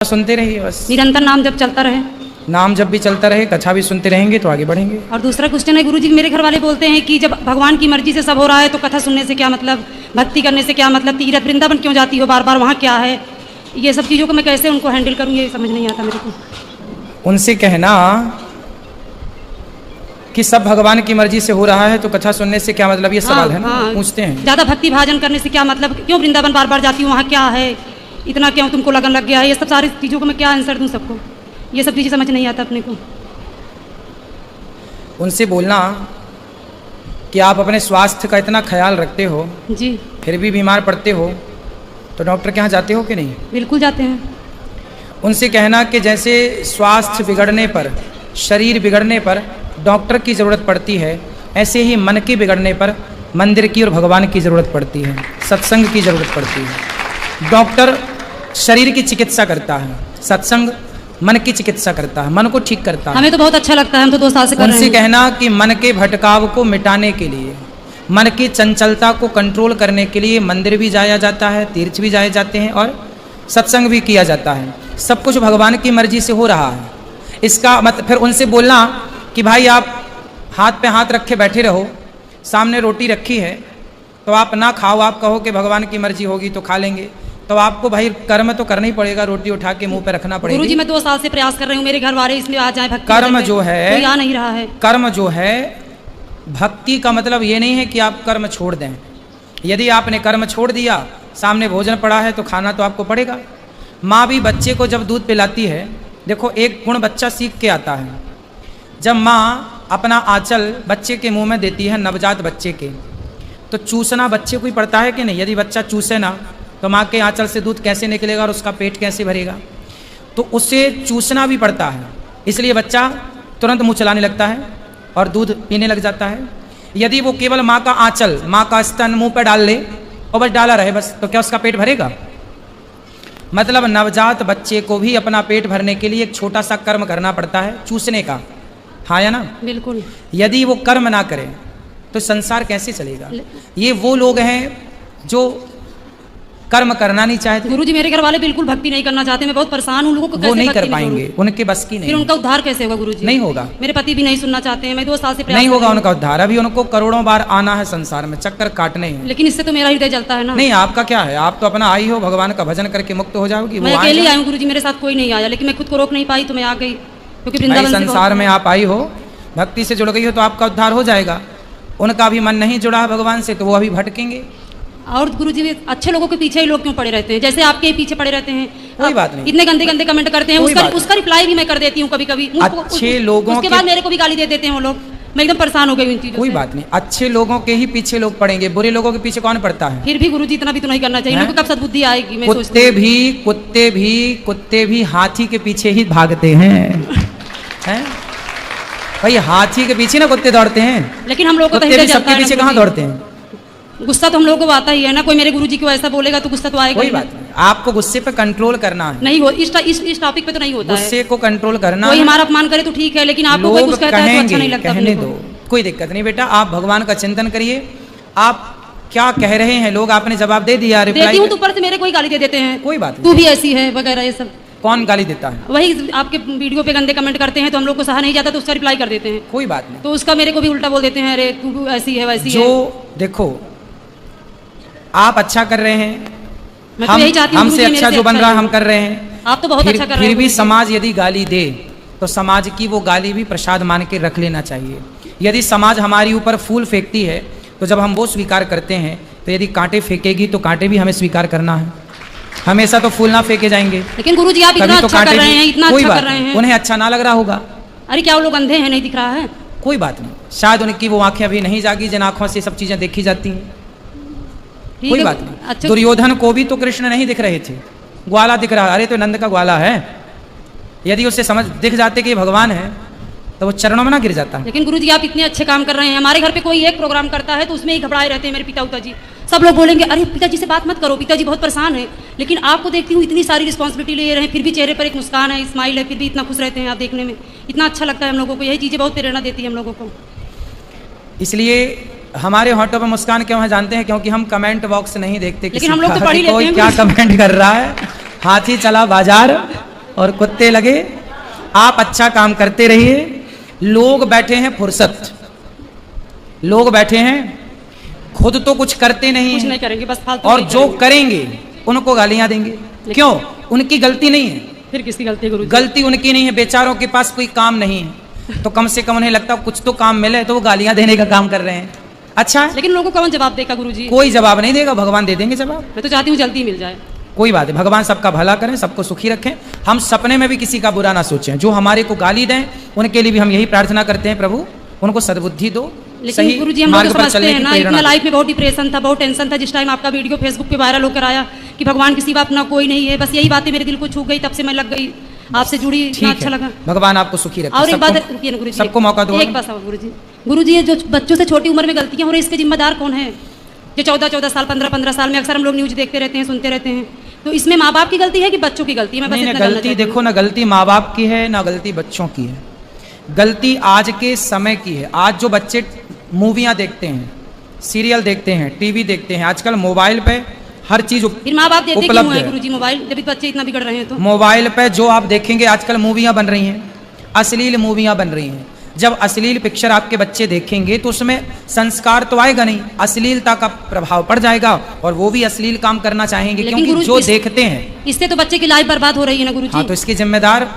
सुनते रहिए बस। निरंतर नाम जब चलता रहे, नाम जब भी चलता रहे, कथा भी सुनते रहेंगे तो आगे बढ़ेंगे। और दूसरा क्वेश्चन है गुरुजी, मेरे घर वाले बोलते हैं कि जब भगवान की मर्जी से सब हो रहा है तो कथा सुनने से क्या मतलब, भक्ति करने से क्या मतलब, तीर्थ वृंदावन क्यों जाती हो बार बार, वहाँ क्या है? ये सब चीज़ों को मैं कैसे उनको हैंडल करूँ, ये समझ नहीं आता मेरे को। उनसे कहना कि सब भगवान की मर्जी से हो रहा है तो कथा सुनने से क्या मतलब, ये सवाल है ना, पूछते हैं। ज़्यादा भक्ति भाजन करने से क्या मतलब, क्यों वृंदावन बार बार जाती हूँ, वहाँ क्या है, इतना क्यों तुमको लगन लग गया है? ये सब सारी चीज़ों को मैं क्या आंसर दूँ सबको? ये सब चीज़ें समझ नहीं आता अपने को। उनसे बोलना कि आप अपने स्वास्थ्य का इतना ख्याल रखते हो जी, फिर भी बीमार पड़ते हो तो डॉक्टर के यहाँ जाते हो कि नहीं? बिल्कुल जाते हैं। उनसे कहना कि जैसे स्वास्थ्य बिगड़ने पर, शरीर बिगड़ने पर डॉक्टर की ज़रूरत पड़ती है, ऐसे ही मन के बिगड़ने पर मंदिर की और भगवान की ज़रूरत पड़ती है, सत्संग की ज़रूरत पड़ती है। डॉक्टर शरीर की चिकित्सा करता है, सत्संग मन की चिकित्सा करता है, मन को ठीक करता है। हमें तो बहुत अच्छा लगता है, हम तो 2 साल से कर रहे हैं। उनसे कहना कि मन के भटकाव को मिटाने के लिए, मन की चंचलता को कंट्रोल करने के लिए मंदिर भी जाया जाता है, तीर्थ भी जाए जाते हैं और सत्संग भी किया जाता है। सब कुछ भगवान की मर्जी से हो रहा है। इसका मतलब फिर उनसे बोलना कि भाई आप हाथ पे हाथ रखे बैठे रहो, सामने रोटी रखी है तो आप ना खाओ, आप कहो कि भगवान की मर्जी होगी तो खा लेंगे, तो आपको भाई कर्म तो करना ही पड़ेगा, रोटी उठा के मुंह पे रखना पड़ेगा। गुरुजी मैं 2 साल से प्रयास कर रही हूँ, मेरे घर वाले इसमें आ जाए, भक्ति कर्म जो है, कोई आ नहीं रहा है। कर्म जो है, भक्ति का मतलब ये नहीं है कि आप कर्म छोड़ दें। यदि आपने कर्म छोड़ दिया, सामने भोजन पड़ा है तो खाना तो आपको पड़ेगा। माँ भी बच्चे को जब दूध पिलाती है, देखो एक गुण बच्चा सीख के आता है। जब माँ अपना आंचल बच्चे के मुंह में देती है, नवजात बच्चे के, तो चूसना बच्चे को ही पड़ता है कि नहीं? यदि बच्चा चूसे ना तो माँ के आंचल से दूध कैसे निकलेगा और उसका पेट कैसे भरेगा? तो उसे चूसना भी पड़ता है, इसलिए बच्चा तुरंत मुँह चलाने लगता है और दूध पीने लग जाता है। यदि वो केवल माँ का आंचल, माँ का स्तन मुंह पर डाल ले और बस डाला रहे बस, तो क्या उसका पेट भरेगा? मतलब नवजात बच्चे को भी अपना पेट भरने के लिए एक छोटा सा कर्म करना पड़ता है, चूसने का। हाँ या ना? बिल्कुल। यदि वो कर्म ना करे तो संसार कैसे चलेगा? ये वो लोग हैं जो कर्म करना नहीं चाहते। गुरुजी मेरे घर वाले बिल्कुल भक्ति नहीं करना चाहते, मैं बहुत परेशान हूँ। लोगों को वो नहीं कर पाएंगे, उनके बस की नहीं। फिर उनका उद्धार कैसे होगा गुरुजी? नहीं होगा। मेरे पति भी नहीं सुनना चाहते हैं, मैं 2 साल से प्रयास नहीं होगा उनका उद्धार। अभी उनको करोड़ों बार आना है संसार में, चक्कर काटने हैं। लेकिन इससे तो मेरा हृदय जलता है ना। नहीं, आपका क्या है, आप तो अपना आई हो, भगवान का भजन करके मुक्त हो जाओगी। मैं अकेले आई हूँ गुरुजी, मेरे साथ कोई नहीं आया, लेकिन मैं खुद को रोक नहीं पाई तो मैं आ गई, क्योंकि वृंदावन संसार में आप आई हो, भक्ति से जुड़ गई हो तो आपका उद्धार हो जाएगा। उनका भी मन नहीं जुड़ा है भगवान से तो वो अभी भटकेंगे। और गुरुजी अच्छे लोगों के पीछे ही लोग क्यों पड़े रहते हैं? जैसे आपके पीछे पड़े रहते हैं। कोई बात नहीं, इतने गंदे गंदे कमेंट करते हैं, उसका रिप्लाई भी मैं कर देती हूँ कभी कभी। अच्छे लोगों उसके बाद मेरे को भी गाली दे देते हैं वो लोग, मैं एकदम परेशान हो गई उन चीजों। कोई बात नहीं, अच्छे लोगों के ही पीछे लोग पड़ेंगे, बुरे लोगों के पीछे कौन पड़ता है? फिर भी गुरुजी इतना भी तो नहीं करना चाहिए, इनको कब सद्बुद्धि आएगी? मैं कुत्ते भी हाथी के पीछे ही भागते हैं। भाई हाथी के पीछे ना कुत्ते दौड़ते हैं, लेकिन हम लोग को सबके पीछे कहाँ दौड़ते हैं? गुस्सा तो हम लोगों को आता ही है ना। कोई मेरे गुरुजी को ऐसा बोलेगा तो गुस्सा तो आएगा। कोई बात नहीं, आपको गुस्से पे कंट्रोल करना है। नहीं हो इस टॉपिक पे तो नहीं होता है। गुस्से को कंट्रोल करना। कोई हमारा अपमान करे तो ठीक है, लेकिन आपको कोई कुछ कहता है तो अच्छा नहीं लगता। कहने दो, कोई दिक्कत नहीं बेटा, आप भगवान का चिंतन करिए। आप क्या कह रहे हैं, लोग आपने जवाब दे दिया, देती हूँ तो ऊपर से मेरे कोई गाली दे देते हैं। कोई बात नहीं, तू भी ऐसी है वगैरह ये सब। कौन गाली देता है? वही आपके वीडियो पे गंदे कमेंट करते हैं तो हम लोग को सहा नहीं जाता तो उसका रिप्लाई कर देते हैं। कोई बात नहीं, तो उसका मेरे को भी उल्टा बोल देते हैं, अरे तू ऐसी है वैसी है। जो देखो आप अच्छा कर रहे हैं, मैं तो यही चाहती हूं हमसे अच्छा जो बन रहा है हम कर रहे हैं। आप तो बहुत अच्छा कर रहे हैं। फिर भी समाज यदि गाली दे तो समाज की वो गाली भी प्रसाद मान के रख लेना चाहिए। यदि समाज हमारी ऊपर फूल फेंकती है तो जब हम वो स्वीकार करते हैं, तो यदि कांटे फेंकेगी तो कांटे भी हमें स्वीकार करना है। हमेशा तो फूल ना फेंके जाएंगे। लेकिन गुरुजी आप इतना अच्छा कर रहे हैं, इतना अच्छा कर रहे हैं। उन्हें अच्छा ना लग रहा होगा। अरे क्या वो लोग अंधे हैं, नहीं दिख रहा है? कोई बात नहीं, शायद उनकी वो आंखें अभी नहीं जागी जिन आंखों से सब चीजें देखी जाती हैं। कोई बात नहीं। अच्छा, दुर्योधन को भी तो कृष्ण नहीं दिख रहे थे, ग्वाला दिख रहा। अरे तो नंद का ग्वाला है, यदि उसे समझ दिख जाते कि भगवान है तो वो चरणों में ना गिर जाता। लेकिन गुरुजी आप इतने अच्छे काम कर रहे हैं। हमारे घर पे कोई एक प्रोग्राम करता है तो उसमें ही घबराए रहते हैं मेरे पिता जी। सब लोग बोलेंगे अरे पिताजी से बात मत करो, पिताजी बहुत परेशान है। लेकिन आपको देखती हूँ इतनी सारी रिस्पॉन्सिबिलिटी ले रहे हैं, फिर भी चेहरे पर एक मुस्कान है, स्माइल है, फिर भी इतना खुश रहते हैं। आप देखने में इतना अच्छा लगता है हम लोगों को। यही चीज़ें बहुत प्रेरणा देती है हम लोगों को। इसलिए हमारे होठों पर मुस्कान क्यों है जानते हैं? क्योंकि हम कमेंट बॉक्स नहीं देखते। लेकिन हम लोग तो पढ़ ही लेते हैं क्या कमेंट कर रहा है, हाथी चला बाजार और कुत्ते लगे। आप अच्छा काम करते रहिए। लोग बैठे हैं फुर्सत, लोग बैठे हैं, खुद तो कुछ करते नहीं कुछ हैं, नहीं करेंगे, बस फालतू और नहीं जो करेंगे। करेंगे उनको गालियां देंगे। क्यों? उनकी गलती नहीं है। फिर किसकी गलती है गुरुजी? गलती उनकी नहीं है, बेचारों के पास कोई काम नहीं है, तो कम से कम उन्हें लगता कुछ तो काम मिले, तो वो गालियां देने का काम कर रहे हैं। अच्छा है? लेकिन लोगों को कौन जवाब देगा गुरुजी? कोई जवाब नहीं देगा, भगवान दे देंगे जवाब। मैं तो चाहती हूँ जल्दी मिल जाए। कोई बात है, भगवान सबका भला करें, सबको सुखी रखें। हम सपने में भी किसी का बुरा ना सोचें। जो हमारे को गाली दें उनके लिए भी हम यही प्रार्थना करते हैं, प्रभु उनको सद्बुद्धि दो, लेकिन गुरुजी हम लोग समझते हैं ना, इतना लाइफ में बहुत डिप्रेशन था, बहुत टेंशन था। जिस टाइम आपका वीडियो फेसबुक पे वायरल होकर आया कि भगवान के सिवा अपना कोई नहीं है, बस यही बातें मेरे दिल को छू गई, तब से मैं लग गई आपसे जुड़ी, इतना अच्छा लगा। भगवान आपको सुखी रखे। और एक बात रुकिए ना गुरुजी, सबको मौका दो। एक बात गुरुजी, गुरुजी ये जो बच्चों से छोटी उम्र में गलतियां हो रही है, इसके जिम्मेदार कौन है? जो 14-14 साल 15-15 साल में अक्सर हम लोग न्यूज देखते रहते हैं, सुनते रहते हैं, तो इसमें माँ बाप की गलती है कि बच्चों की गलती है? मैं बस इतना जानना गलती चाहती हूँ। देखो ना, गलती माँ बाप की है ना गलती बच्चों की है, गलती आज के समय की है। आज जो बच्चे मूवियाँ देखते हैं, सीरियल देखते हैं, टीवी देखते हैं, आजकल मोबाइल पे हर चीज फिर माँ बाप देते क्यों उपलब्ध है है। गुरुजी मोबाइल, जब बच्चे इतना बिगड़ रहे हैं तो? मोबाइल पे जो आप देखेंगे, आजकल मूवियाँ बन रही हैं, अश्लील मूवियाँ बन रही हैं। जब अश्लील पिक्चर आपके बच्चे देखेंगे तो उसमें संस्कार तो आएगा नहीं, अश्लीलता का प्रभाव पड़ जाएगा और वो भी अश्लील काम करना चाहेंगे, क्योंकि जो देखते हैं। इससे तो बच्चे की लाइफ बर्बाद हो रही है ना गुरुजी। हाँ, तो इसकी जिम्मेदार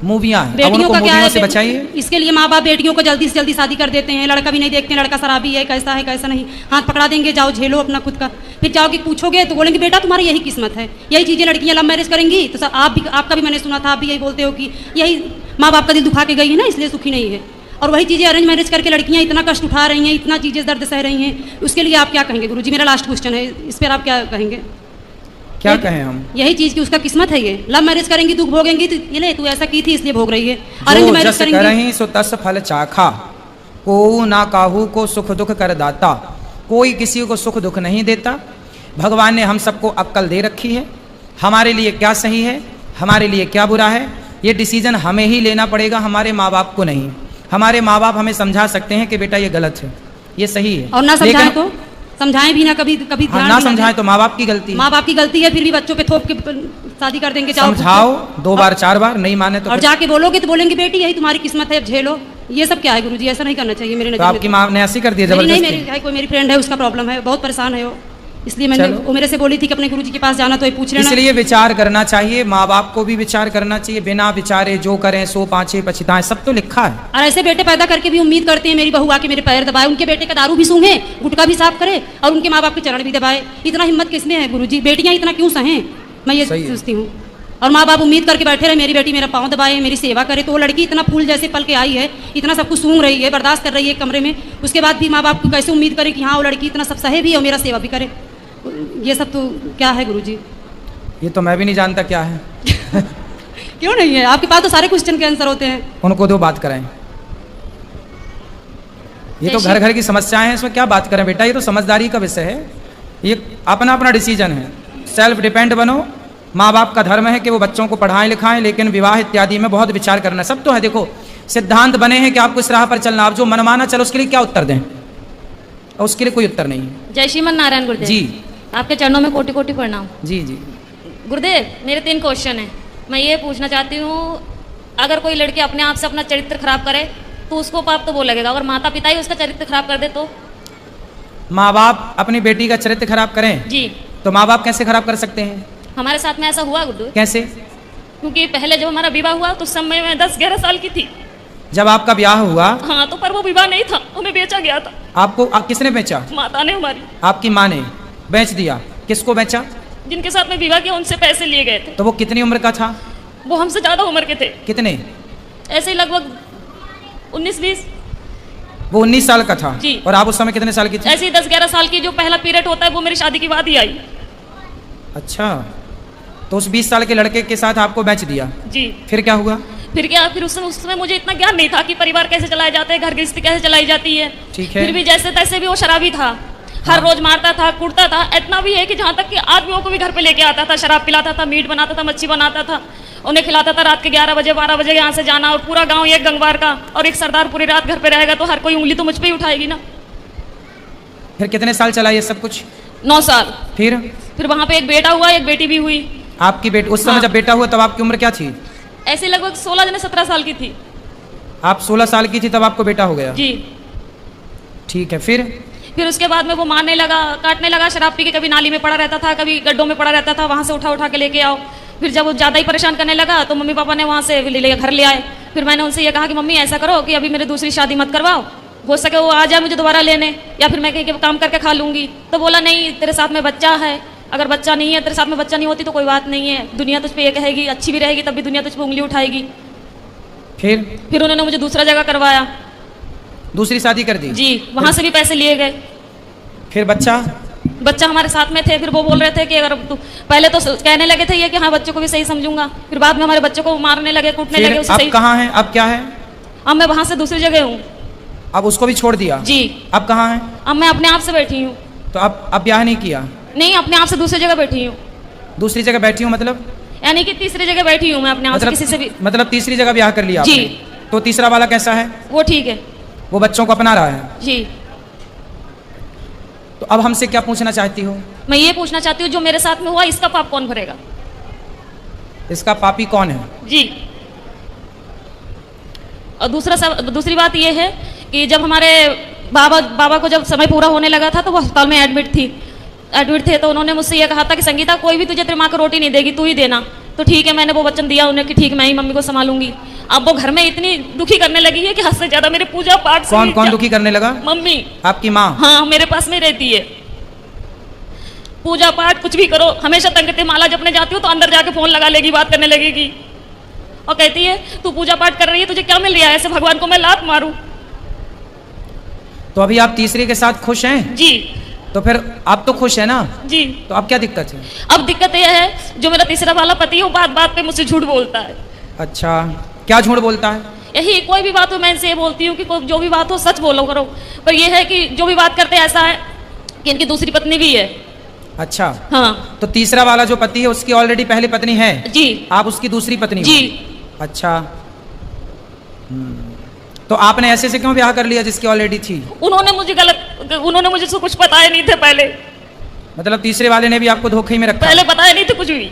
मूवियाँ हैं, बेटियों का क्या मूवियों है? से बचाइए। इसके लिए माँ बाप बेटियों को जल्दी से जल्दी शादी कर देते हैं, लड़का भी नहीं देखते हैं, लड़का शराबी है, कैसा है कैसा नहीं, हाथ पकड़ा देंगे, जाओ झेलो अपना खुद का। फिर जाओगे पूछोगे तो बोलेंगे बेटा तुम्हारी यही किस्मत है, यही चीज़ें लड़कियां लव मैरिज करेंगी। तो आप भी, आपका भी मैंने सुना था, आप भी यही बोलते हो कि यही माँ बाप का दिल दुखा के गई है ना, इसलिए सुखी नहीं है। और वही चीज़ें अरेंज मैरिज करके लड़कियां इतना कष्ट उठा रही हैं, इतना चीज़ें दर्द सह रही हैं, उसके लिए आप क्या कहेंगे गुरुजी? मेरा लास्ट क्वेश्चन है, इस पर आप क्या कहेंगे? क्या कहें हम? यही चीज की उसका किस्मत है, ये लव मैरिज करेंगी दुख भोगेंगी, तो ये ले तू ऐसा की थी इसलिए भोग रही है। अरेंज मैरिज करेंगी करहीं सो तस फल चाखा, को ना काहू को सुख दुख कर दाता। कोई किसी को सुख दुख नहीं देता। भगवान ने हम सबको अक्ल दे रखी है, हमारे लिए क्या सही है, हमारे लिए क्या बुरा है, ये डिसीजन हमें ही लेना पड़ेगा, हमारे माँ बाप को नहीं। हमारे माँ बाप हमें समझा सकते हैं कि बेटा ये गलत है, ये सही है, और ना समझाएं तो समझाएं भी ना, कभी कभी हाँ, ना समझाएं तो माँ बाप की गलती है। माँ बाप की गलती है, फिर भी बच्चों पे थोप के शादी कर देंगे। समझाओ 2 बार 4 बार, नहीं माने तो और जाके बोलोगे तो बोलेंगे बेटी यही तुम्हारी किस्मत है, अब झेलो। ये सब क्या है गुरुजी? ऐसा नहीं करना चाहिए मेरे नजर में। आपकी माँ ने ऐसी कर दिया नहीं, जबरदस्ती? कोई मेरी फ्रेंड है, उसका प्रॉब्लम है, बहुत परेशान है वो, इसलिए मैंने, वो मेरे से बोली थी कि अपने गुरुजी के पास जाना तो ये पूछ लेना। इसलिए विचार करना चाहिए, माँ बाप को भी विचार करना चाहिए। बिना विचारे जो करें सो पाछे पछताएं, सब तो लिखा है। और ऐसे बेटे पैदा करके भी उम्मीद करते हैं मेरी बहू आके मेरे पैर दबाए, उनके बेटे का दारू भी सूंघे, गुटखा भी साफ करे और उनके माँ बाप के चरण भी दबाए। इतना हिम्मत किसमें है गुरुजी? बेटियां इतना क्यों सहें? मैं ये सोचती हूँ। और माँ बाप उम्मीद करके बैठे रहे मेरी बेटी मेरा पाँव दबाए, मेरी सेवा करे, तो वो लड़की इतना फूल जैसे पल के आई है, इतना सब कुछ सूंघ रही है, बर्दाश्त कर रही है कमरे में, उसके बाद भी माँ बाप को कैसे उम्मीद करे कि हाँ वो लड़की इतना सब सहे भी और मेरा सेवा भी करे? ये सब तो क्या है गुरुजी? ये तो मैं भी नहीं जानता क्या है। क्यों नहीं है? आपके पास तो सारे क्वेश्चन के आंसर होते हैं। उनको 2 बात कराएं। ये तो घर घर की समस्याएं हैं, इसमें क्या बात करें बेटा? ये तो समझदारी का विषय है, ये अपना अपना डिसीजन है। सेल्फ डिपेंड बनो। माँ बाप का धर्म है कि वो बच्चों को पढ़ाएं लिखाएं, लेकिन विवाह इत्यादि में बहुत विचार करना। सब तो है, देखो सिद्धांत बने हैं कि आपको इस राह पर चलना, आप जो मनमाना चलो उसके लिए क्या उत्तर दें? और उसके लिए कोई उत्तर नहीं है। जय श्रीमन नारायण गुरुदेव जी, आपके चरणों में कोटि कोटि प्रणाम। जी जी गुरुदेव, मेरे 3 क्वेश्चन हैं। मैं ये पूछना चाहती हूँ, अगर कोई लड़की अपने आप से अपना चरित्र खराब करे तो उसको पाप तो वो लगेगा, अगर माता पिता ही उसका चरित्र खराब कर दे तो? माँ बाप अपनी बेटी का चरित्र खराब करें जी, तो माँ बाप कैसे खराब कर सकते हैं? हमारे साथ में ऐसा हुआ गुरुदेव। कैसे? क्योंकि पहले जब हमारा विवाह हुआ तो उस समय मैं 10-11 साल की थी। जब आपका ब्याह हुआ? हाँ, तो पर वो विवाह नहीं था, हमें बेचा गया था। आपको किसने बेचा? माता ने हमारी। आपकी माँ ने बेच दिया? किसको बेचा? जिनके साथ में विवाह किया उनसे पैसे लिए गए थे। तो वो कितनी उम्र का था? वो हमसे ज्यादा उम्र के थे। कितने? ऐसे ही लगभग 19-20। वो 19 साल का था जी। और आप उस समय कितने साल की थी? ऐसे ही 10-11 साल की जो पहला पीरियड होता है वो मेरी शादी के बाद ही आई। अच्छा, तो उस 20 साल के लड़के के साथ आपको बेच दिया? जी। फिर क्या हुआ? फिर क्या, फिर उस समय मुझे इतना ज्ञान नहीं था कि परिवार कैसे चलाए जाते हैं, घर गृहस्थी कैसे चलाई जाती है। ठीक है। फिर भी जैसे तैसे भी वो शराबी था, हर रोज मारता था, कूटता था। इतना भी है कि जहाँ तक कि आदमियों को भी घर पे लेके आता था, शराब पिलाता था, मीट बनाता था, मच्छी बनाता था, उन्हें खिलाता था। रात के 11 बजे 12 बजे यहाँ से जाना, और पूरा गाँव एक गंगवार का और एक सरदार पूरी रात घर पे रहेगा तो हर कोई उंगली तो मुझ पे ही उठाएगी ना। फिर कितने साल चला ये सब कुछ? 9 साल। फिर वहाँ पे एक बेटा हुआ, एक बेटी भी हुई। आपकी बेटी उस समय हाँ। जब बेटा हुआ तब आपकी उम्र क्या थी? ऐसे लगभग 16 जने 17 साल की थी। आप 16 साल की थी तब आपको बेटा हो गया? जी। ठीक है, फिर उसके बाद में वो मारने लगा, काटने लगा, शराब पी के कभी नाली में पड़ा रहता था, कभी गड्ढों में पड़ा रहता था, वहाँ से उठा उठा के लेके आओ। फिर जब वो ज़्यादा ही परेशान करने लगा तो मम्मी पापा ने वहाँ से घर ले आए। फिर मैंने उनसे ये कहा कि मम्मी ऐसा करो कि अभी मेरी दूसरी शादी मत करवाओ, हो सके वो आ जाए मुझे दोबारा लेने, या फिर मैं कहीं काम करके खा लूँगी। तो बोला नहीं, तेरे साथ में बच्चा है, अगर बच्चा नहीं है, तेरे साथ में बच्चा नहीं होती तो कोई बात नहीं है, दुनिया तुझ पर ये कहेगी, अच्छी भी रहेगी तब भी दुनिया तुझ पर उंगली उठाएगी। फिर उन्होंने मुझे दूसरा जगह करवाया, दूसरी शादी कर दी? जी। वहाँ से भी पैसे लिए गए। फिर बच्चा हमारे साथ में थे। फिर वो बोल रहे थे कि अगर तू, पहले तो कहने लगे थे ये कि हाँ बच्चों को भी सही समझूंगा, फिर बाद में हमारे बच्चों को मारने लगे, कूटने लगे। अब कहाँ हैं? अब क्या है? अब मैं वहाँ से दूसरी जगह हूँ। अब उसको भी छोड़ दिया? जी। अब कहाँ है? अब मैं अपने आप से बैठी हूँ। तो अब ब्याह नहीं किया? नहीं, अपने आप से दूसरी जगह बैठी हूँ। दूसरी जगह बैठी हूँ मतलब? यानी कि तीसरी जगह बैठी हूँ मैं अपने आप से, किसी से भी। मतलब तीसरी जगह ब्याह कर लिया जी। आपने। तो तीसरा वाला कैसा है? वो ठीक है, वो बच्चों को अपना रहा है? जी। तो अब हमसे क्या पूछना चाहती हो? मैं ये पूछना चाहती हूँ जो मेरे साथ में हुआ इसका पाप कौन भरेगा? इसका पापी कौन है? जी। और दूसरी बात ये है कि जब हमारे बाबा को जब समय पूरा होने लगा था तो वो अस्पताल में एडमिट थे। तो उन्होंने मुझसे ये कहा था कि संगीता कोई भी तुझे तेरी माँ को रोटी नहीं देगी, तू ही देना। तो ठीक है, मैंने वो वचन दिया उन्हें कि ठीक मैं ही मम्मी को संभालूंगी। अब वो घर में इतनी दुखी करने लगी है कि हद से ज्यादा मेरे पूजा पाठ से। कौन दुखी करने लगा? मम्मी। आपकी माँ? हाँ, मेरे पास में रहती है। पूजा पाठ कुछ भी करो हमेशा तंग करती। माला जपने जाती हूँ तो अंदर जाके फोन लगा लेगी, बात करने लगेगी और कहती है तू पूजा पाठ कर रही है, तुझे क्या मिल रहा है, ऐसे भगवान को मैं लात मारूं। तो अभी आप तीसरे के साथ खुश हैं? जी। तो फिर आप तो खुश है ना? जी। तो अब क्या दिक्कत है? अब दिक्कत यह है जो मेरा तीसरा वाला पति है वो बात बात पे मुझसे झूठ बोलता है। अच्छा, क्या झूठ बोलता है? यही कोई भी बात हो मैं इनसे ये बोलती हूँ कि जो भी बात हो सच बोलो करो, पर यह है कि जो भी बात करते ऐसा है कि इनकी दूसरी पत्नी भी है। अच्छा। हाँ। तो तीसरा वाला जो पति है उसकी ऑलरेडी पहली पत्नी है? जी। आप उसकी दूसरी पत्नी? जी। अच्छा। तो आपने ऐसे से क्यों ब्याह कर लिया जिसकी ऑलरेडी थी? उन्होंने मुझे से कुछ बताया नहीं थे पहले। मतलब तीसरे वाले ने भी आपको धोखे में रखा? पहले बताया नहीं थे कुछ भी।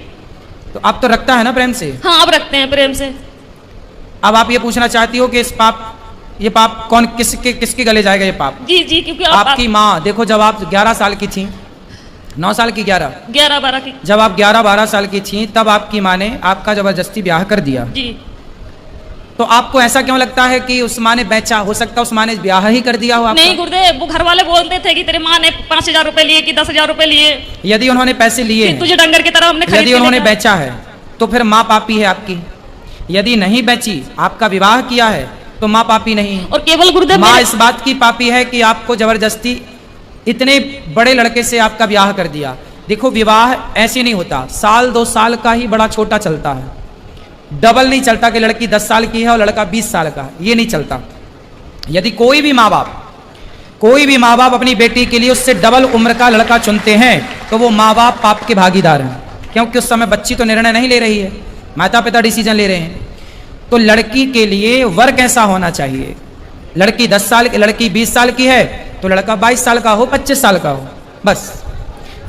तो अब तो रखता है ना प्रेम से? हाँ, अब रखते हैं प्रेम से। अब आप ये पूछना चाहती हो कि ये पाप कौन किसके गले जाएगा ये पाप? जी जी, क्योंकि आपकी माँ। देखो जब आप 11 साल की थी, 9 साल की, 11-12 की, जब आप 11-12 साल की थी तब आपकी माँ ने आपका जबरदस्ती ब्याह कर दिया। जी। तो आपको ऐसा क्यों लगता है कि उस माँ ने बेचा? हो सकता है उस माँ ने ब्याह ही कर दिया हो आपका? नहीं गुरुदेव, वो घर वाले बोलते थे कि तेरे माँ ने 5,000 रुपए लिए कि 10,000 रुपए लिए। यदि उन्होंने पैसे लिए, तुझे डंगर की तरह हमने खरीद यदि उन्होंने बेचा है तो फिर माँ पापी है आपकी। यदि नहीं बेची, आपका विवाह किया है तो माँ पापी नहीं है। और केवल गुरुदेव माँ इस बात की पापी है कि आपको जबरदस्ती इतने बड़े लड़के से आपका ब्याह कर दिया। देखो विवाह ऐसे नहीं होता, 1-2 साल का ही बड़ा छोटा चलता है, डबल नहीं चलता कि लड़की 10 साल की है और लड़का 20 साल का है, ये नहीं चलता। यदि कोई भी माँ बाप अपनी बेटी के लिए उससे डबल उम्र का लड़का चुनते हैं तो वो माँ बाप पाप के भागीदार हैं, क्योंकि उस समय बच्ची तो निर्णय नहीं ले रही है, माता पिता डिसीजन ले रहे हैं। तो लड़की के लिए वर कैसा होना चाहिए? लड़की 10 साल, लड़की 20 साल की है तो लड़का 22 साल का हो, 25 साल का हो, बस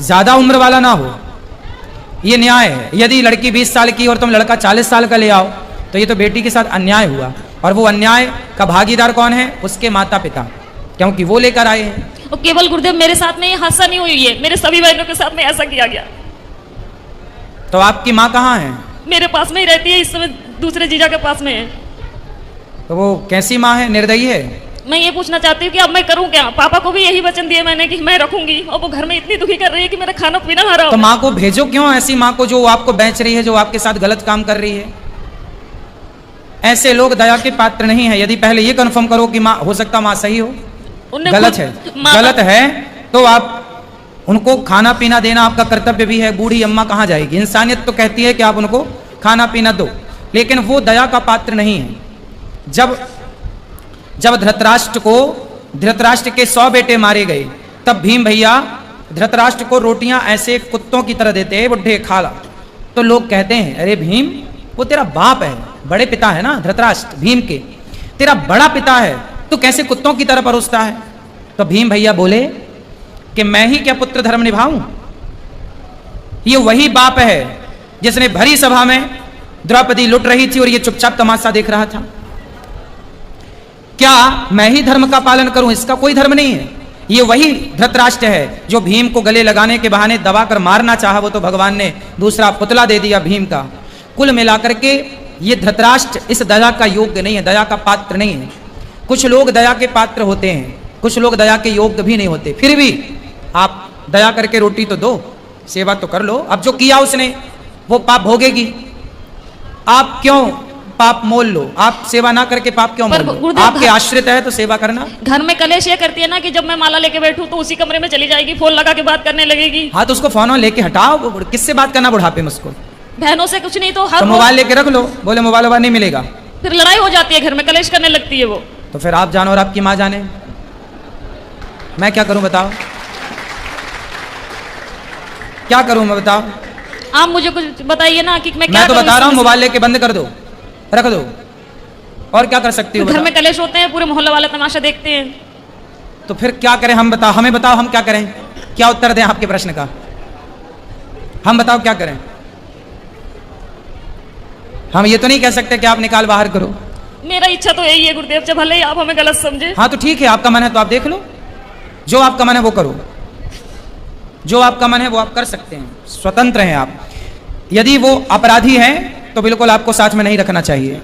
ज्यादा उम्र वाला ना हो, ये न्याय है। यदि लड़की 20 साल की और तुम लड़का 40 साल का ले आओ तो ये तो बेटी के साथ अन्याय हुआ, और वो अन्याय का भागीदार कौन है? उसके माता पिता, क्योंकि वो लेकर आए हैं। और केवल गुरुदेव मेरे साथ में ये हादसा नहीं हुई है, मेरे सभी बहनों के साथ में ऐसा किया गया। तो आपकी माँ कहाँ है? मेरे पास में ही रहती है, इस समय दूसरे जीजा के पास में है। तो वो कैसी माँ है? निर्दयी है? मैं ये पूछना चाहती हूँ कि अब मैं करूँ क्या? पापा को भी यही वचन दिया मैंने कि मैं रखूंगी, और वो घर में इतनी दुखी कर रही है कि मेरा खाना पीना हराम। तो माँ को भेजो क्यों, ऐसी माँ को जो आपको बेच रही है, जो आपके साथ गलत काम कर रही है। ऐसे लोग दया के पात्र नहीं है। यदि पहले ये कंफर्म करो कि माँ, हो सकता माँ सही हो, गलत है तो आप उनको खाना पीना देना आपका कर्तव्य भी है। बूढ़ी अम्मा कहाँ जाएगी? इंसानियत तो कहती है कि आप उनको खाना पीना दो, लेकिन वो दया का पात्र नहीं है। जब धृतराष्ट्र के 100 बेटे मारे गए, तब भीम भैया धृतराष्ट्र को रोटियां ऐसे कुत्तों की तरह देते, बुढ़े खा ला। तो लोग कहते हैं अरे भीम, वो तेरा बाप है, बड़े पिता है ना धृतराष्ट्र, भीम के तेरा बड़ा पिता है, तो कैसे कुत्तों की तरह परोसता है? तो भीम भैया बोले कि मैं ही क्या पुत्र धर्म निभाऊं? ये वही बाप है जिसने भरी सभा में द्रौपदी लुट रही थी और ये चुपचाप तमाशा देख रहा था। क्या मैं ही धर्म का पालन करूं? इसका कोई धर्म नहीं है। ये वही धृतराष्ट्र है जो भीम को गले लगाने के बहाने दबाकर मारना चाहा, वो तो भगवान ने दूसरा पुतला दे दिया भीम का। कुल मिलाकर के ये धृतराष्ट्र इस दया का योग्य नहीं है, दया का पात्र नहीं है। कुछ लोग दया के पात्र होते हैं, कुछ लोग दया के योग्य भी नहीं होते। फिर भी आप दया करके रोटी तो दो, सेवा तो कर लो। अब जो किया उसने वो पाप भोगेगी। आप क्यों पाप मोल लो? आप सेवा ना करके पाप क्यों मोल लो? गुरुदेव, आपके आश्रित है तो सेवा करना। घर में कलेश ये करती है ना कि जब मैं माला लेके बैठूं तो उसी कमरे में चली जाएगी, फोन लगा के बात करने लगेगी। हाँ तो उसको फोन लेके हटाओ। किससे बात करना बुढ़ापे में उसको? बहनों से कुछ नहीं तो हर तो मोबाइल लेके रख लो। बोले मोबाइल नहीं मिलेगा, फिर लड़ाई हो जाती है, घर में कलेश करने लगती है वो। तो फिर आप जानो और आपकी माँ जाने, मैं क्या करूं बताओ? क्या करूं मैं बताओ? आप मुझे कुछ बताइए ना कि मैं क्या मैं तो करूं बता रहा हूं, इस मोबाइल लेके बंद कर दो, रख दो। और क्या कर सकती हो? घर में कलेश होते हैं, पूरे मोहल्ले वाले तमाशा देखते हैं। तो फिर क्या करें? हम बताओ, हमें बताओ, हम क्या करें? क्या उत्तर दें आपके प्रश्न का? हम बताओ क्या करें? हम ये तो नहीं कह सकते कि आप निकाल बाहर करो। मेरा इच्छा तो यही है गुरुदेव, जब भले ही आप हमें गलत समझे। हाँ तो ठीक है, आपका मन है तो आप देख लो, जो आपका मन है वो करो, जो आपका मन है वो आप कर सकते हैं, स्वतंत्र हैं आप। यदि वो अपराधी हैं तो बिल्कुल आपको साथ में नहीं रखना चाहिए।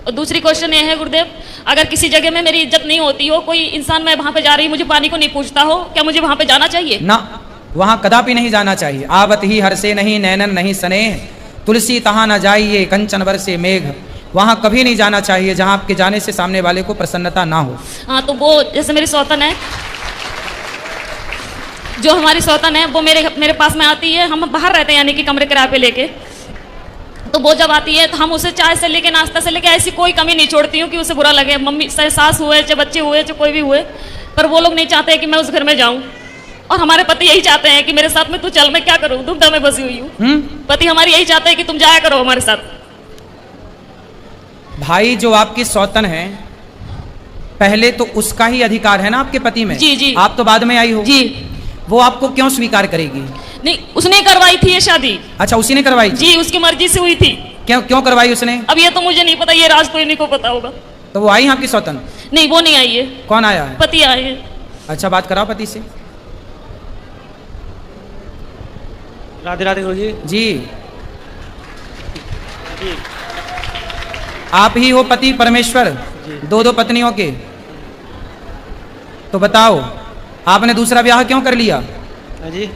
और दूसरी क्वेश्चन ये है गुरुदेव, अगर किसी जगह में मेरी इज्जत नहीं होती हो, कोई इंसान मैं वहां पे जा रही, मुझे पानी को नहीं पूछता हो, क्या मुझे वहां पे जाना चाहिए? ना, वहां कदापि नहीं जाना चाहिए। आवत ही हर्षे नहीं नैनन नहीं स्नेह, तुलसी तहां न जाइए कंचन बरसे मेघ। वहां कभी नहीं जाना चाहिए जहां आपके जाने से सामने वाले को प्रसन्नता ना हो। हाँ तो वो जैसे मेरी सौतन है, जो हमारी सौतन है वो मेरे पास में आती है, हम बाहर रहते हैं यानी कि कमरे किराए पे लेके, तो वो जब आती है तो हम उसे चाय से लेके नाश्ता से लेके ऐसी कोई कमी नहीं छोड़ती हूँ कि उसे बुरा लगे। मम्मी सास हुए चाहे बच्चे हुए चाहे कोई भी हुए, पर वो लोग नहीं चाहते कि मैं उस घर में जाऊं। और हमारे पति यही चाहते हैं कि मेरे साथ में तू चल, मैं क्या करूं, दुविधा में बसी हुई हूँ। पति हमारे यही चाहते हैं कि तुम जाया करो हमारे साथ। भाई जो आपकी सौतन है, पहले तो उसका ही अधिकार है ना आपके पति में। जी जी। आप तो बाद में आई हो जी। वो आपको क्यों स्वीकार करेगी? नहीं, उसने करवाई थी ये शादी। अच्छा, उसी ने करवाई थी? जी, उसकी मर्जी से हुई थी। क्यों करवाई उसने? अब ये तो मुझे नहीं पता, ये राज तो इन्हीं को पता होगा। तो वो आई आपकी सौतन? नहीं, वो नहीं आई है। कौन आया है? पति आए हैं। अच्छा, बात कराओ पति से। राधे राधे गुरु जी। जी, आप ही हो पति परमेश्वर, दो पत्नियों के। तो बताओ, आपने दूसरा ब्याह क्यों कर लिया? जी,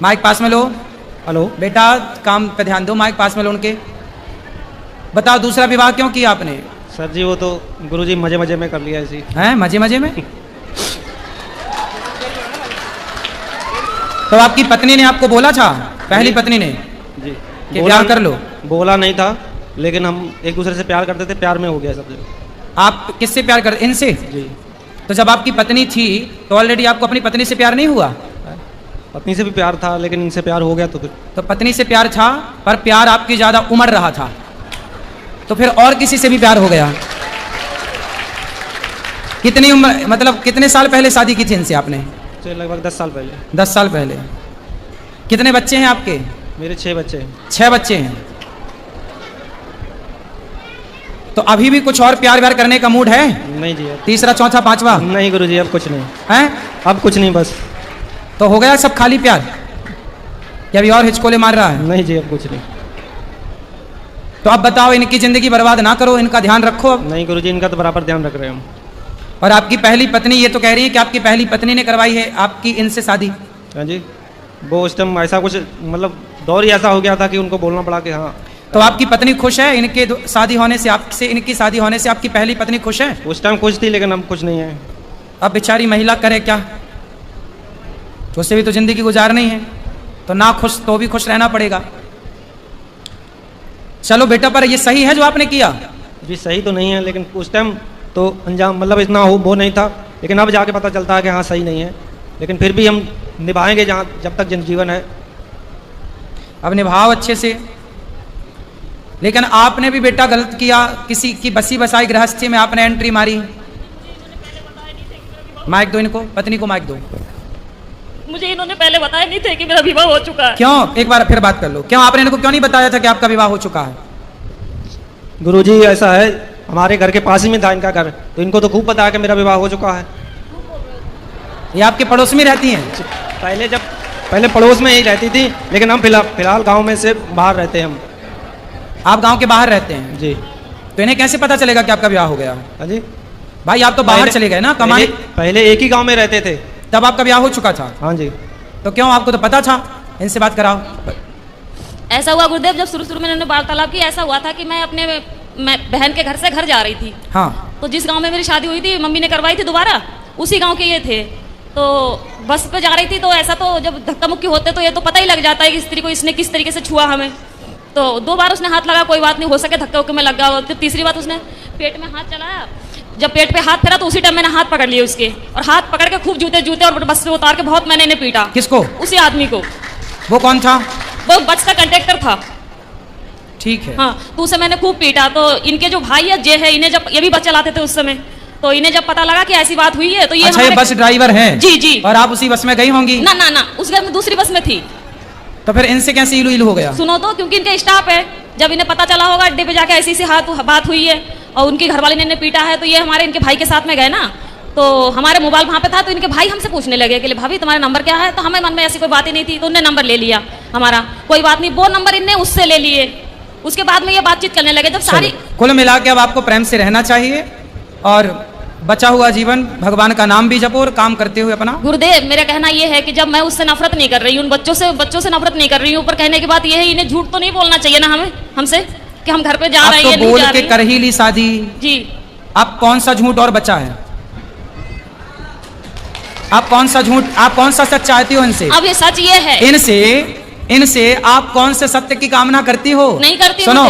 माइक पास में लो। हेलो बेटा, काम पे ध्यान दो, माइक पास में लो उनके। बताओ, दूसरा विवाह क्यों किया आपने? सर जी, वो तो गुरु जी मजे मजे में कर लिया ऐसी। हैं, मजे मजे में? तो आपकी पत्नी ने आपको बोला था, पहली पत्नी ने, जी, कि ब्याह कर लो? बोला नहीं था, लेकिन हम एक दूसरे से प्यार करते थे, प्यार में हो गया सब। आप किससे प्यार करते? इनसे? जी। तो जब आपकी पत्नी थी तो ऑलरेडी आपको अपनी पत्नी से प्यार नहीं हुआ? पत्नी से भी प्यार था, लेकिन इनसे प्यार हो गया तो फिर। तो पत्नी से प्यार था, पर प्यार आपकी ज्यादा उमड़ रहा था, तो फिर और किसी से भी प्यार हो गया। कितनी उम्र, मतलब कितने साल पहले शादी की थी इनसे आपने? लगभग 10 साल पहले। 10 साल पहले। कितने बच्चे हैं आपके? मेरे 6 बच्चे हैं। 6 बच्चे हैं। तो अभी भी कुछ और प्यार व्यार करने का मूड है? नहीं जी, अब तीसरा, चौथा, पांचवा? नहीं गुरु जी, अब कुछ नहीं हैं? अब कुछ नहीं, बस। तो हो गया सब खाली प्यार, या अभी और हिचकोले मार रहा है? नहीं जी, अब कुछ नहीं। तो अब बताओ, इनकी जिंदगी बर्बाद ना करो, इनका ध्यान रखो अब। नहीं गुरु जी, इनका तो बराबर ध्यान रख रहे हैं हम। और आपकी पहली पत्नी ये तो कह रही है कि आपकी पहली पत्नी ने करवाई है आपकी इनसे शादी? हाँ जी, वो उस टाइम ऐसा कुछ, मतलब दौर ही ऐसा हो गया था कि उनको बोलना पड़ा कि हाँ। तो आपकी पत्नी खुश है इनके शादी होने से, आपसे इनकी शादी होने से आपकी पहली पत्नी खुश है? उस टाइम खुश थी, लेकिन अब कुछ नहीं है। अब बेचारी महिला करे क्या, तो उससे भी तो जिंदगी गुजारनी है, तो ना खुश तो भी खुश रहना पड़ेगा। चलो बेटा, पर ये सही है जो आपने किया? जी सही तो नहीं है, लेकिन उस टाइम तो अंजाम मतलब इतना वो नहीं था, लेकिन अब जाके पता चलता है कि हाँ सही नहीं है, लेकिन फिर भी हम निभाएंगे जहाँ जब तक जीवन है। अब निभाओ अच्छे से। लेकिन आपने भी बेटा गलत किया, किसी की बसी बसाई गृहस्थी में आपने एंट्री मारी। माइक दो इनको, पत्नी को माइक दो। मुझे इन्होंने पहले बताया नहीं थे कि मेरा विवाह हो चुका है। क्यों? एक बार फिर बात कर लो। क्यों आपने इनको क्यों नहीं बताया था कि आपका विवाह हो चुका है? गुरुजी ऐसा है, हमारे घर के पास ही में था इनका घर, तो इनको तो खूब पता है कि मेरा विवाह हो चुका है। ये आपके पड़ोस में रहती हैं? पहले पड़ोस में ही रहती थी, लेकिन हम फिलहाल गांव में से बाहर रहते हैं हम। आप गांव के बाहर रहते हैं? जी। तो इन्हें कैसे पता चलेगा कि आपका ब्याह हो गया? हाँ जी। भाई आप तो बाहर चले गए ना कमाने। पहले एक ही गांव में रहते थे, तब आपका ब्याह हो चुका था? हाँ जी। तो क्यों, आपको तो पता था? इनसे बात कराओ। ऐसा हुआ गुरुदेव, जब शुरू में इन्होंने वार्तालाप की, ऐसा हुआ था कि मैं अपने बहन के घर से घर जा रही थी। हाँ। तो जिस गांव में मेरी शादी हुई थी, मम्मी ने करवाई थी दोबारा, उसी गांव के ये थे। तो बस पे जा रही थी, तो ऐसा तो जब धक्का मुक्की होते तो ये तो पता ही लग जाता है कि स्त्री को इसने किस तरीके से छुआ हमें। तो 2 बार उसने हाथ लगा, कोई बात नहीं, हो सके धक्का उक्के में लग गया। तो तीसरी बार उसने पेट में हाथ चलाया, जब पेट पे हाथ फेरा तो उसी टाइम मैंने हाथ पकड़ लिए उसके, और हाथ पकड़ के खूब जूते और बस से उतार के बहुत मैंने इन्हें पीटा। किसको? उसी आदमी को। वो कौन था? वो बस का कंडक्टर था। ठीक है। हाँ, तो उसे मैंने खूब पीटा। तो इनके जो भाई है जे है, इन्हें जब ये भी बस चलाते थे उस समय, तो इन्हें जब पता लगा कि ऐसी बात हुई है तो ये अच्छा, ये बस ड्राइवर हैं? जी जी। और आप उसी बस में गई होंगी? ना ना ना, उस घर में दूसरी बस में थी। तो फिर इनसे कैसे इलू इलू हो गया? सुनो तो, क्योंकि इनका स्टाफ है, जब इन्हें पता चला होगा अड्डे पे जाके ऐसी बात हुई है और उनकी घरवाली ने इन्हें पीटा है, तो ये हमारे इनके भाई के साथ में गए ना, तो हमारे मोबाइल वहाँ पे था, तो इनके भाई हमसे पूछने लगे कि भाभी तुम्हारा नंबर क्या है? तो हमें मन में ऐसी कोई बात ही नहीं थी, तो उन्होंने नंबर ले लिया हमारा। कोई बात नहीं, वो नंबर इनने उससे ले लिए। उसके बाद में ये बातचीत करने लगे। जब सारी कुल मिला के अब आपको प्रेम से रहना चाहिए और बचा हुआ जीवन भगवान का नाम भी जपो और काम करते हुए अपना। गुरुदेव, मेरा कहना ये है कि जब मैं उससे नफरत नहीं कर रही हूँ, उन बच्चों से नफरत नहीं कर रही हूँ, पर कहने की बात ये है, इन्हें झूठ तो नहीं बोलना चाहिए ना हमसे कि हम घर पे जा रहे हैं, तो बोल के कर ही ली शादी जी। अब कौन सा झूठ और बचा है? आप कौन सा झूठ, आप कौन सा सच चाहती हो इनसे? अब ये सच ये है, इनसे आप कौन से सत्य की कामना करती हो? नहीं करती। सुनो,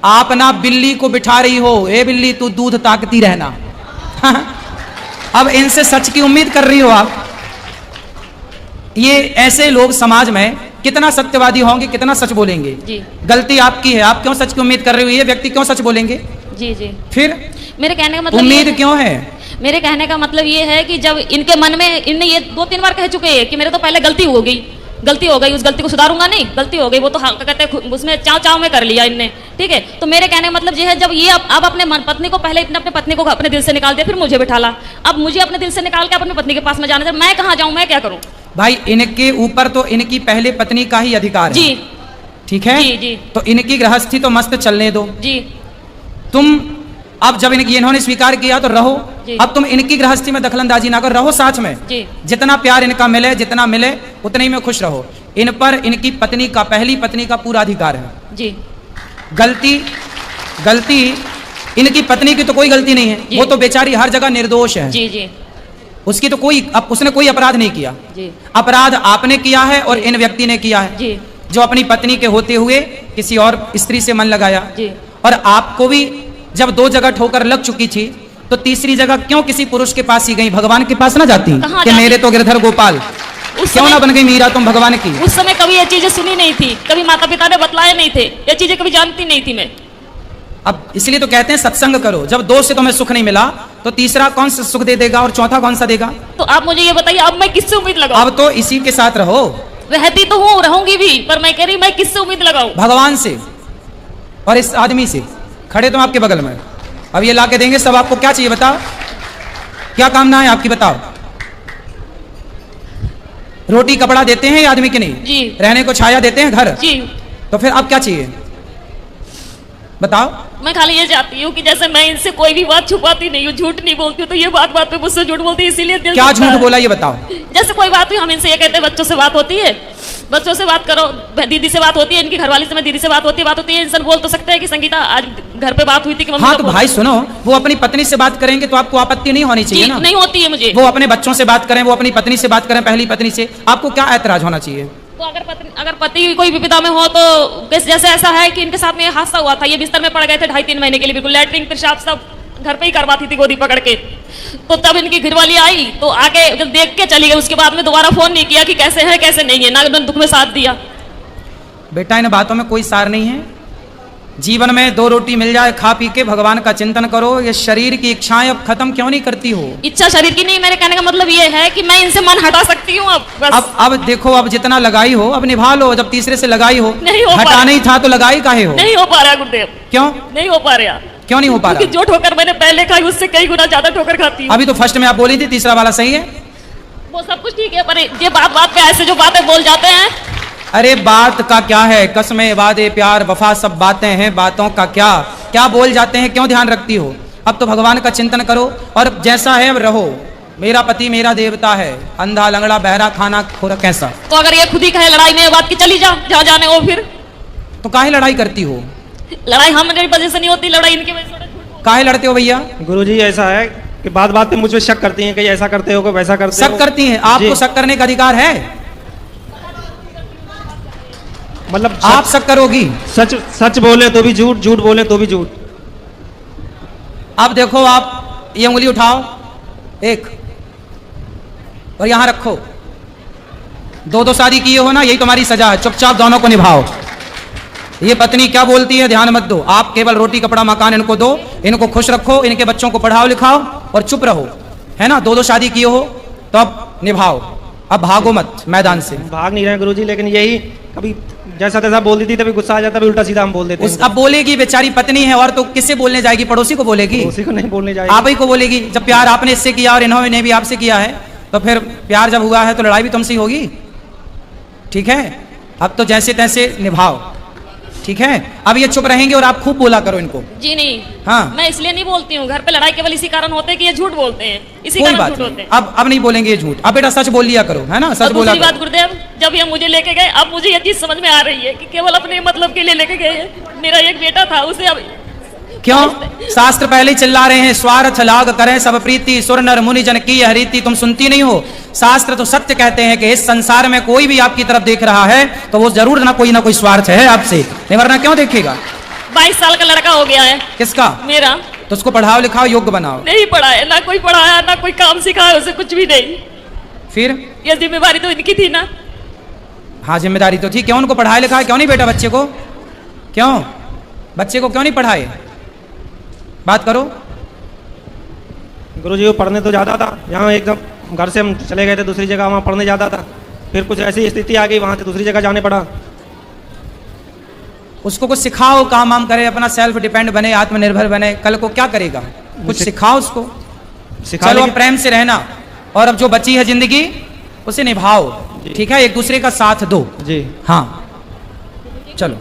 आप ना बिल्ली को बिठा रही हो, ए बिल्ली तू दूध ताकती रहना। अब इनसे सच की उम्मीद कर रही हो आप। ये ऐसे लोग समाज में कितना सत्यवादी होंगे, कितना सच बोलेंगे? जी। गलती आपकी है, आप क्यों सच की उम्मीद कर रही हो? ये व्यक्ति क्यों सच बोलेंगे? जी जी। फिर मेरे कहने का मतलब उम्मीद क्यों है? मेरे कहने का मतलब ये है कि जब इनके मन में, इनने ये 2-3 बार कह चुके हैं कि मेरे तो पहले गलती हो गई, उस गलती को सुधारूंगा नहीं, गलती हो गई, वो तो कहते हैं उसमें चाव में कर लिया इनने, ठीक है। तो मेरे कहने का मतलब ये है, जब ये अब अपने पत्नी को, पहले अपने पत्नी को अपने दिल से निकाल दिया, फिर मुझे बिठाला, अब मुझे अपने दिल से निकाल के अपनी पत्नी के पास में जाना चाहिए। मैं कहाँ जाऊँ, मैं क्या करूँ? भाई इनके ऊपर तो इनकी पहले पत्नी का ही अधिकार है। जी ठीक है जी जी। तो इनकी गृहस्थी तो मस्त चलने दो जी। तुम अब जब इन्होंने स्वीकार किया तो रहो, अब तुम इनकी गृहस्थी में दखलंदाजी ना करो, रहो साथ में जी। जितना प्यार इनका मिले, जितना मिले उतने ही में खुश रहो। इन पर इनकी पत्नी का, पहली पत्नी का पूरा अधिकार है जी। गलती इनकी पत्नी की तो कोई गलती नहीं है, वो तो बेचारी हर जगह निर्दोष है जी जी। उसकी तो उसने कोई अपराध नहीं किया जी। अपराध आपने किया है और इन व्यक्ति ने किया है जी। जो अपनी पत्नी के होते हुए किसी और स्त्री से मन लगाया जी। और आपको भी जब 2 जगह ठोकर लग चुकी थी तो तीसरी जगह क्यों किसी पुरुष के पास ही गई? भगवान के पास ना जाती कि मेरे तो गिरधर गोपाल, क्यों ना बन गई मीरा तुम भगवान की? उस समय कभी ये चीजें सुनी नहीं थी, कभी माता पिता ने बतलाए नहीं थे, ये चीजें कभी जानती नहीं थी मैं। अब इसलिए तो कहते हैं सत्संग करो। जब 2 से तुम्हें सुख नहीं मिला तो तीसरा कौन सा सुख दे देगा और चौथा कौन सा देगा? तो आप मुझे ये बताइए, अब मैं किससे उम्मीद लगाऊं? अब तो इसी के साथ रहो। रहती तो हूँ, रहूंगी भी, पर मैं कह रही मैं किससे उम्मीद लगाऊं? भगवान से और इस आदमी से। खड़े तुम आपके बगल में, अब ये लाके देंगे सब। आपको क्या चाहिए बताओ, क्या कामना है आपकी बताओ? रोटी कपड़ा देते हैं ये आदमी की नहीं जी। रहने को छाया देते हैं घर जी। तो फिर अब क्या चाहिए बताओ? मैं खाली ये चाहती हूँ कि जैसे मैं इनसे कोई भी बात छुपाती नहीं हूँ, झूठ नहीं बोलती हूँ, तो ये बात पे मुझसे झूठ बोलती है, इसीलिए दिल क्या झूठ बोला ये बताओ? जैसे कोई बात हुई, हम इनसे ये कहते हैं बच्चों से बात होती है, बच्चों से बात करो, दीदी से बात होती है, इनकी घरवाली से दीदी से बात होती है, इंसान बोल तो सकते हैं कि संगीता आज घर पे बात हुई थी कि मम्मी। हाँ तो भाई सुनो, वो अपनी पत्नी से बात करेंगे तो आपको आपत्ति नहीं होनी चाहिए ना? नहीं होती है मुझे। वो अपने बच्चों से बात करें, वो अपनी पत्नी से बात करें, पहली पत्नी से, आपको क्या ऐतराज होना चाहिए? तो अगर पति कोई विपदा में हो तो जैसे ऐसा है कि इनके साथ में हादसा हुआ था, ये बिस्तर में पड़ गए थे 2.5-3 महीने के लिए, बिल्कुल लैट्रिन पेशाब सब घर पे ही करवाती थी गोदी पकड़ के। तो तब इनकी घरवाली आई तो आके जब देख के चली गई, उसके बाद में दोबारा फोन नहीं किया कि कैसे है कैसे नहीं है, ना दुख में साथ दिया। बेटा इन बातों में कोई सार नहीं है, जीवन में 2 रोटी मिल जाए, खा पी के भगवान का चिंतन करो। ये शरीर की इच्छाएं अब खत्म क्यों नहीं करती हो? इच्छा शरीर की नहीं, मेरे कहने का मतलब ये है कि मैं इनसे मन हटा सकती हूँ अब बस। अब देखो, अब जितना लगाई हो अब निभा लो। जब तीसरे से लगाई हो, नहीं हो पा हटा रहा। नहीं था तो लगाई काहे हो? नहीं हो पा रहा गुरुदेव, क्यों नहीं हो पा रहा। क्यों नहीं हो पा क्योंकि रहा? जो ठोकर मैंने पहले खाई उससे कई गुना ज्यादा ठोकर खाती हूँ। अभी तो फर्स्ट में आप बोली थी, तीसरा वाला सही है। वो सब कुछ ठीक है, पर ये बात पे ऐसे जो बातें बोल जाते हैं। अरे बात का क्या है, कसमें वादे प्यार वफा सब बातें हैं, बातों का क्या क्या बोल जाते हैं, क्यों ध्यान रखती हो? अब तो भगवान का चिंतन करो और जैसा है अब रहो। मेरा पति मेरा देवता है, अंधा लंगड़ा बहरा खाना खोरा कैसा। तो अगर ये खुद ही कहे लड़ाई में बात की चली जा, जहाँ जाने हो फिर तो काहे लड़ाई करती हो? लड़ाई हमारी वजह से नहीं होती, लड़ाई इनकी वजह से। काहे लड़ते हो भैया? गुरुजी ऐसा है कि बात बात पे मुझ पे शक करती हैं कि ऐसा करते हो, वैसा करते हो। शक करती हैं? आपको जी। शक करने का अधिकार है? मतलब आप शक करोगी? सच सच बोले तो भी झूठ, झूठ बोले तो भी झूठ। अब देखो, आप ये उंगली उठाओ एक और यहां रखो। 2 शादी किए हो ना, यही तुम्हारी सजा है। चुपचाप दोनों को निभाओ। ये पत्नी क्या बोलती है ध्यान मत दो। आप केवल रोटी कपड़ा मकान इनको दो, इनको खुश रखो, इनके बच्चों को पढ़ाओ लिखाओ और चुप रहो, है ना। 2 शादी किए हो तो अब निभाओ, अब भागो मत मैदान से। भाग नहीं रहे गुरुजी, लेकिन यही कभी जैसा तैसा बोल देती, तभी गुस्सा आ जाता, भी उल्टा सीधा हम बोल देते हैं। अब बोलेगी, बेचारी पत्नी है, और तो किससे बोलने जाएगी? पड़ोसी को बोलेगी? उसी को नहीं बोलने जाएगी। आप ही को बोलेगी। जब प्यार आपने इससे किया और इन्होंने भी आपसे किया है, तो फिर प्यार जब हुआ है तो लड़ाई भी तुमसे ही होगी। ठीक है, अब तो जैसे तैसे निभाओ, ठीक है। अब ये चुप रहेंगे और आप खूब बोला करो इनको। जी नहीं, हाँ। मैं इसलिए नहीं बोलती हूँ। घर पे लड़ाई केवल इसी कारण होते हैं कि ये झूठ बोलते हैं, इसी कोई कारण बात झूठ होते नहीं, हैं। अब नहीं बोलेंगे ये झूठ। अब बेटा सच बोल लिया करो, है ना, सच और बोला दूसरी करो। बात गुरुदेव, जब ये मुझे लेके गए, अब मुझे ये चीज समझ में आ रही है कि केवल अपने मतलब के लिए लेके गए हैं। मेरा एक बेटा था, उसे अब क्यों? शास्त्र पहले ही चिल्ला रहे हैं, स्वार्थ लाग करें सब प्रीति, सुर नर मुनि जन की यह रीति। तुम सुनती नहीं हो? शास्त्र तो सत्य कहते हैं कि इस संसार में कोई भी आपकी तरफ देख रहा है तो वो जरूर ना कोई स्वार्थ है आपसे, नहीं वरना क्यों देखेगा? 22 साल का लड़का हो गया है। किसका? मेरा। तो उसको पढ़ाओ लिखाओ, योग्य बनाओ। नहीं पढ़ाया, ना कोई पढ़ाया, ना कोई काम सिखाया उसे, कुछ भी नहीं। फिर ये जिम्मेवारी तो इनकी थी ना। हाँ, जिम्मेदारी तो थी। क्यों उनको पढ़ाया लिखाया क्यों नहीं बेटा? बच्चे को क्यों, बच्चे को क्यों नहीं पढ़ाए? बात करो। गुरुजी वो पढ़ने तो जाता था, यहाँ एकदम घर से हम चले गए थे दूसरी जगह, वहाँ पढ़ने जाता था। फिर कुछ ऐसी स्थिति आ गई, वहाँ से दूसरी जगह जाने पड़ा। उसको कुछ सिखाओ, काम वाम करे, अपना सेल्फ डिपेंड बने, आत्मनिर्भर बने। कल को क्या करेगा? कुछ सिखाओ उसको। सिखा चलो लेकिन- अब प्रेम से रहना, और अब जो बची है जिंदगी उसे निभाओ, ठीक है। एक दूसरे का साथ दो। जी हाँ, चलो।